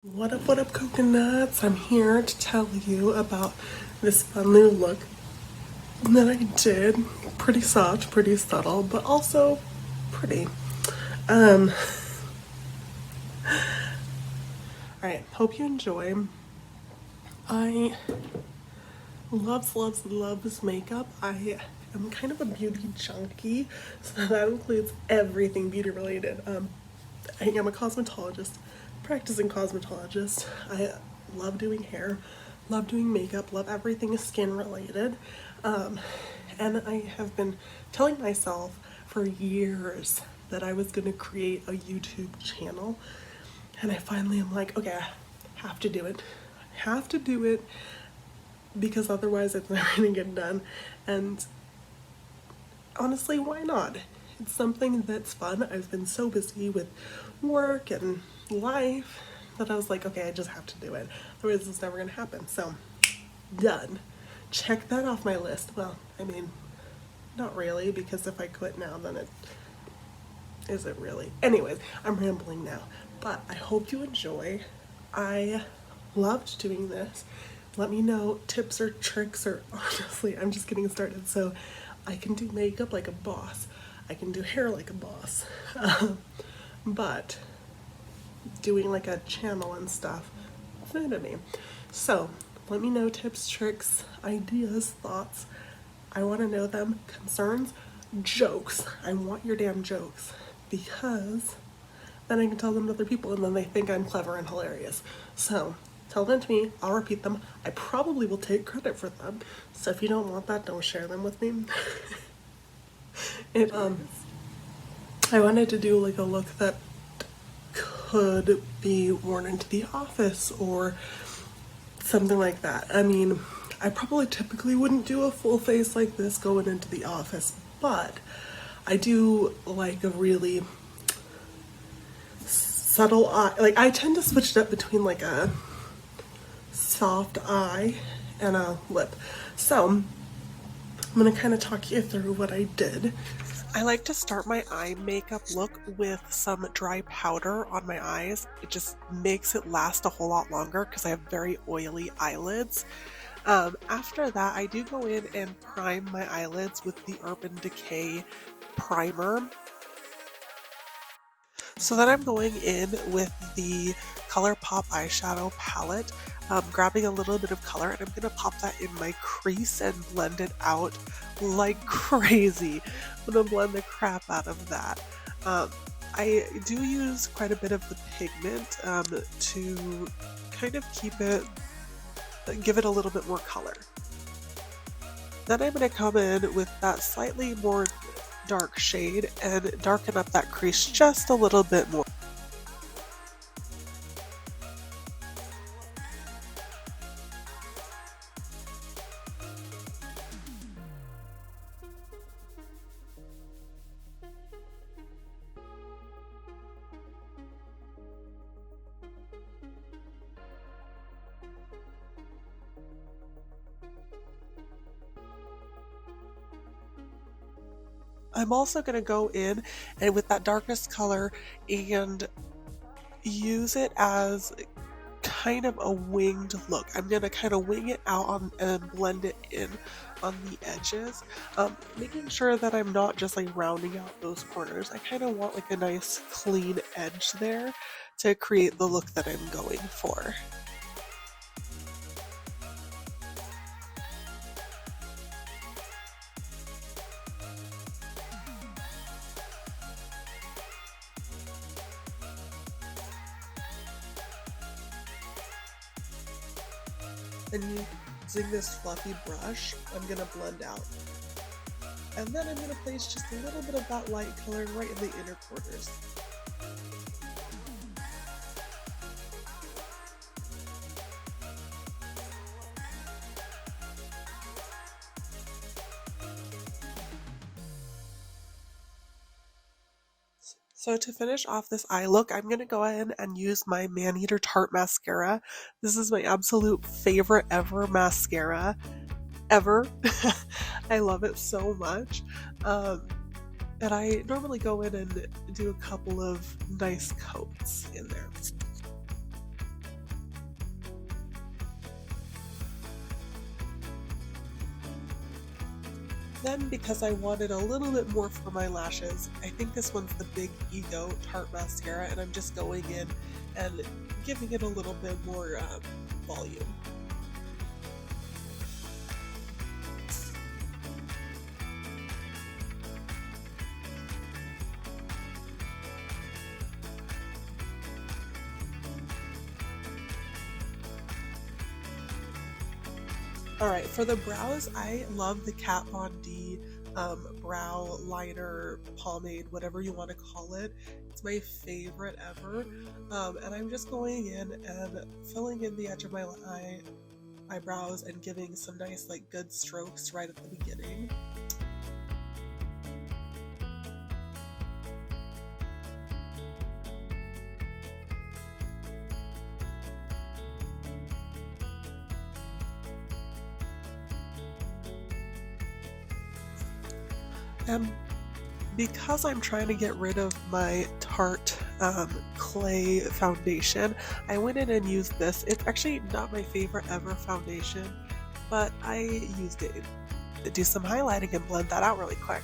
What up, coconuts? I'm here to tell you about this fun new look that I did. Pretty soft, pretty subtle, but also pretty. Um, alright, hope you enjoy. I loves makeup. I am kind of a beauty junkie, so that includes everything beauty related. I am a cosmetologist, practicing cosmetologist. I love doing hair, love doing makeup, love everything skin related. And I have been telling myself for years that I was going to create a YouTube channel. And I finally am like, okay, I have to do it. I have to do it because otherwise it's never going to get done. And honestly, why not? It's something that's fun. I've been so busy with work and life that I was like, okay, I just have to do it. Otherwise, it's never gonna happen. So, done. Check that off my list. Well, I mean, not really, because if I quit now, then it isn't really. Anyways, I'm rambling now. But I hope you enjoy. I loved doing this. Let me know tips or tricks, or honestly, I'm just getting started. So I can do makeup like a boss. I can do hair like a boss. But doing like a channel and stuff, it's new to me. So let me know tips, tricks, ideas, thoughts. I want to know them. Concerns, jokes. I want your damn jokes, because then I can tell them to other people and then they think I'm clever and hilarious. So tell them to me, I'll repeat them. I probably will take credit for them. So if you don't want that, don't share them with me. It I wanted to do like a look that could be worn into the office or something like that. I mean, I probably typically wouldn't do a full face like this going into the office, but I do like a really subtle eye. Like, I tend to switch it up between like a soft eye and a lip. So I'm gonna kind of talk you through what I did. I like to start my eye makeup look with some dry powder on my eyes. It just makes it last a whole lot longer because I have very oily eyelids. After that, I do go in and prime my eyelids with the Urban Decay primer. So then I'm going in with the ColourPop eyeshadow palette, grabbing a little bit of color, and I'm going to pop that in my crease and blend it out like crazy. I'm going to blend the crap out of that. I do use quite a bit of the pigment to kind of give it a little bit more color. Then I'm going to come in with that slightly more dark shade and darken up that crease just a little bit more. I'm also going to go in and with that darkest color and use it as kind of a winged look. I'm going to kind of wing it out and blend it in on the edges, making sure that I'm not just like rounding out those corners. I kind of want like a nice clean edge there to create the look that I'm going for. And using this fluffy brush, I'm going to blend out. And then I'm going to place just a little bit of that light color right in the inner corners. So to finish off this eye look, I'm going to go ahead and use my Maneater Tarte mascara. This is my absolute favorite ever mascara. Ever. I love it so much. And I normally go in and do a couple of nice coats in there. Then, because I wanted a little bit more for my lashes, I think this one's the Big Ego Tarte Mascara, and I'm just going in and giving it a little bit more volume. Alright, for the brows, I love the Kat Von D brow liner, pomade, whatever you want to call it. It's my favorite ever. And I'm just going in and filling in the edge of my eyebrows and giving some nice, like, good strokes right at the beginning. And because I'm trying to get rid of my Tarte clay foundation, I went in and used this. It's actually not my favorite ever foundation, but I used it to do some highlighting and blend that out really quick.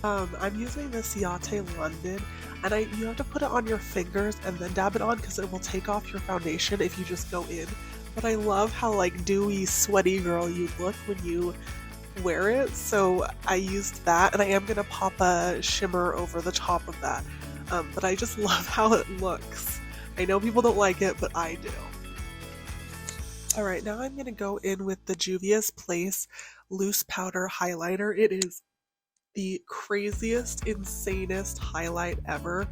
I'm using the Ciate London, and you have to put it on your fingers and then dab it on because it will take off your foundation if you just go in. But I love how, like, dewy, sweaty girl you look when you wear it, so I used that, and I am going to pop a shimmer over the top of that. But I just love how it looks. I know people don't like it, but I do. Alright, now I'm going to go in with the Juvia's Place Loose Powder Highlighter. It is the craziest, insanest highlight ever.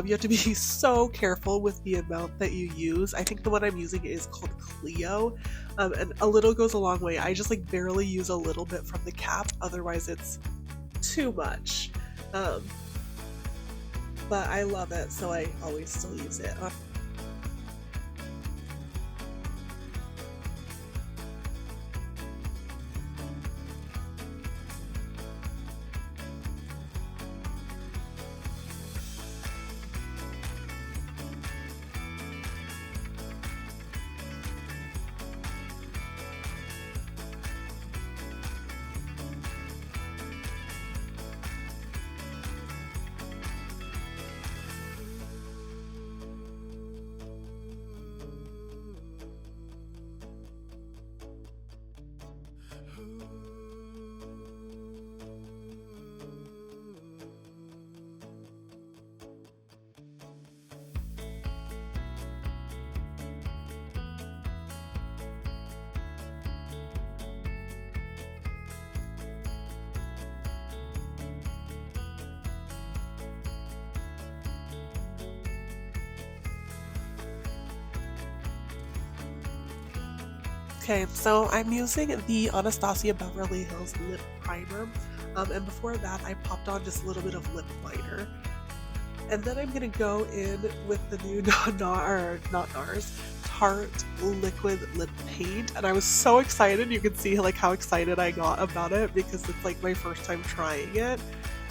You have to be so careful with the amount that you use. I think the one I'm using is called Clio, and a little goes a long way. I just like barely use a little bit from the cap, otherwise it's too much. But I love it, so I always still use it. Okay, so I'm using the Anastasia Beverly Hills Lip Primer, and before that I popped on just a little bit of lip liner. And then I'm gonna go in with the new not NARS Tarte Liquid Lip Paint, and I was so excited. You can see like how excited I got about it because it's like my first time trying it.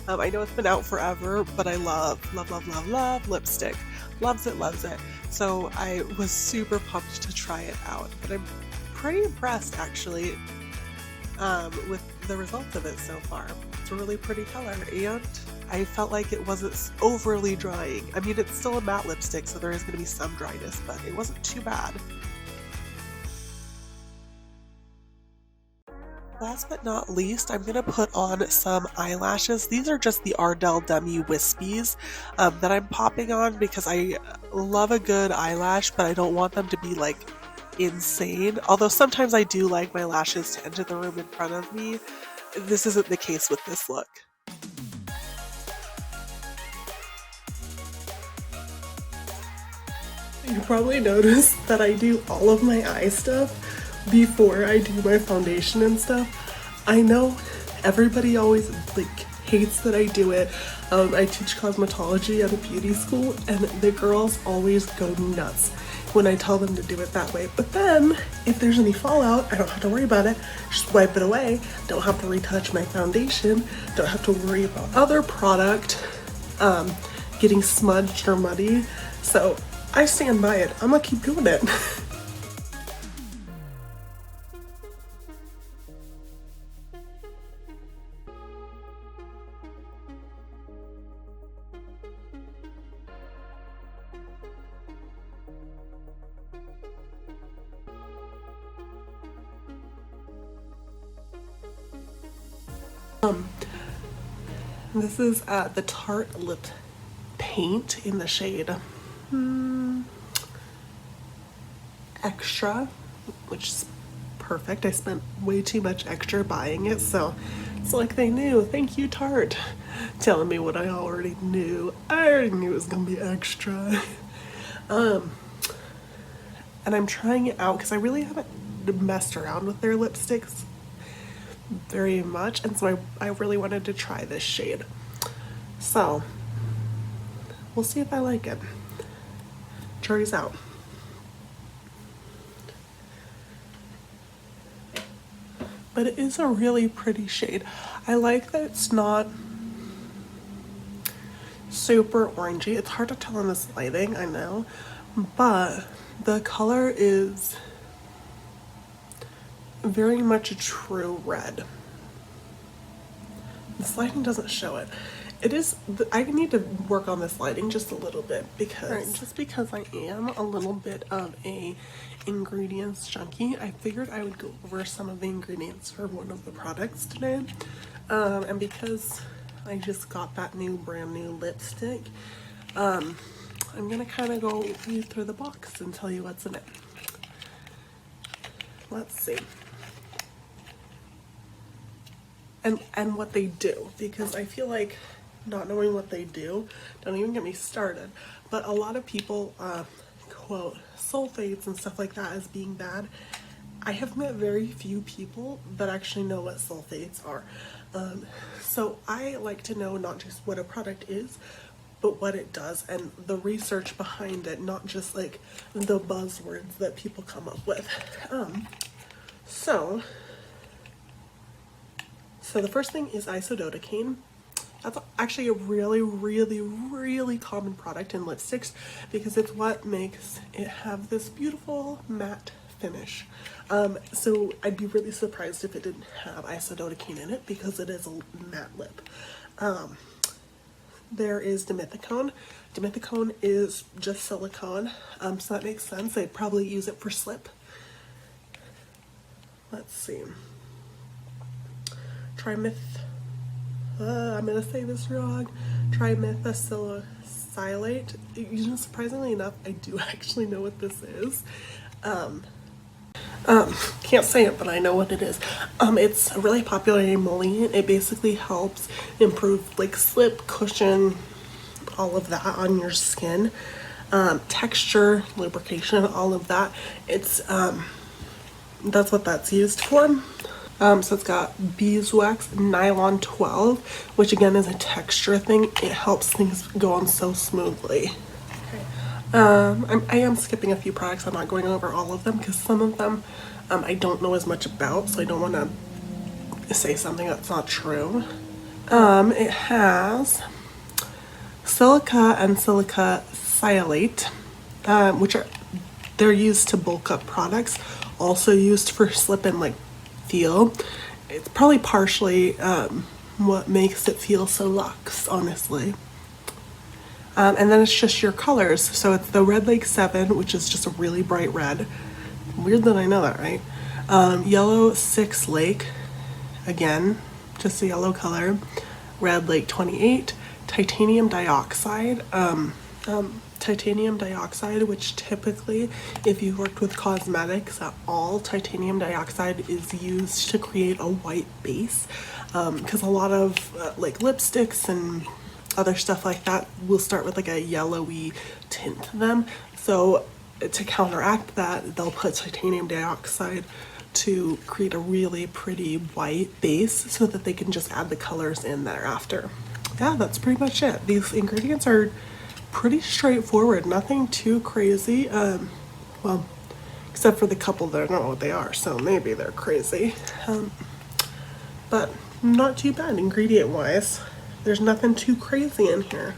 I know it's been out forever, but I love lipstick. Loves it. So I was super pumped to try it out, and I'm pretty impressed actually with the results of it so far. It's a really pretty color, and I felt like it wasn't overly drying. I mean, it's still a matte lipstick, so there is going to be some dryness, but it wasn't too bad. Last but not least, I'm going to put on some eyelashes. These are just the Ardell Demi Wispies that I'm popping on because I love a good eyelash, but I don't want them to be like insane. Although sometimes I do like my lashes to enter the room in front of me. This isn't the case with this look. You probably noticed that I do all of my eye stuff before I do my foundation and stuff. I know everybody always like hates that I do it. I teach cosmetology at a beauty school, and the girls always go nuts when I tell them to do it that way. But then if there's any fallout, I don't have to worry about it. Just wipe it away. Don't have to retouch my foundation. Don't have to worry about other product getting smudged or muddy. So I stand by it. I'm gonna keep doing it. This is the Tarte lip paint in the shade Extra, which is perfect. I spent way too much extra buying it, so it's like they knew. Thank you, Tarte, telling me what I already knew. I already knew it was gonna be extra. And I'm trying it out because I really haven't messed around with their lipsticks very much, and so I really wanted to try this shade. So we'll see if I like it. Jury's out. But it is a really pretty shade. I like that it's not super orangey. It's hard to tell in this lighting, I know, but the color is very much a true red. This lighting doesn't show it. It is, I need to work on this lighting just a little bit because, just because I am a little bit of a ingredients junkie, I figured I would go over some of the ingredients for one of the products today. And because I just got that brand new lipstick, I'm gonna kind of go read through the box and tell you what's in it. Let's see. And what they do, because I feel like not knowing what they do, don't even get me started, but a lot of people quote sulfates and stuff like that as being bad. I have met very few people that actually know what sulfates are. So I like to know not just what a product is, but what it does and the research behind it, not just like the buzzwords that people come up with. So the first thing is isododecane. That's actually a really, really, really common product in lipsticks because it's what makes it have this beautiful matte finish. So I'd be really surprised if it didn't have isododecane in it because it is a matte lip. There is dimethicone. Dimethicone is just silicone, so that makes sense. They'd probably use it for slip. Let's see. I'm gonna say this wrong. Trimethacrylate. You know, surprisingly enough, I do actually know what this is. Can't say it, but I know what it is. It's a really popular emollient. It basically helps improve like slip, cushion, all of that on your skin. Texture, lubrication, all of that. It's that's what that's used for. So it's got beeswax nylon 12, which again is a texture thing. It helps things go on so smoothly. Okay. I am skipping a few products. I'm not going over all of them because some of them I don't know as much about, so I don't want to say something that's not true. It has silica and silica sialate, which they're used to bulk up products, also used for slip and like feel. It's probably partially what makes it feel so luxe, honestly. And then it's just your colors. So it's the Red Lake 7, which is just a really bright red. Weird that I know that, right? Yellow 6 Lake, again, just a yellow color. Red Lake 28, titanium dioxide. Titanium dioxide, which typically, if you've worked with cosmetics at all, titanium dioxide is used to create a white base, because a lot of like lipsticks and other stuff like that will start with like a yellowy tint to them. So to counteract that, they'll put titanium dioxide to create a really pretty white base so that they can just add the colors in thereafter. Yeah, that's pretty much it. These ingredients are pretty straightforward, nothing too crazy. Well, except for the couple that I don't know what they are, so maybe they're crazy. But not too bad ingredient wise. There's nothing too crazy in here.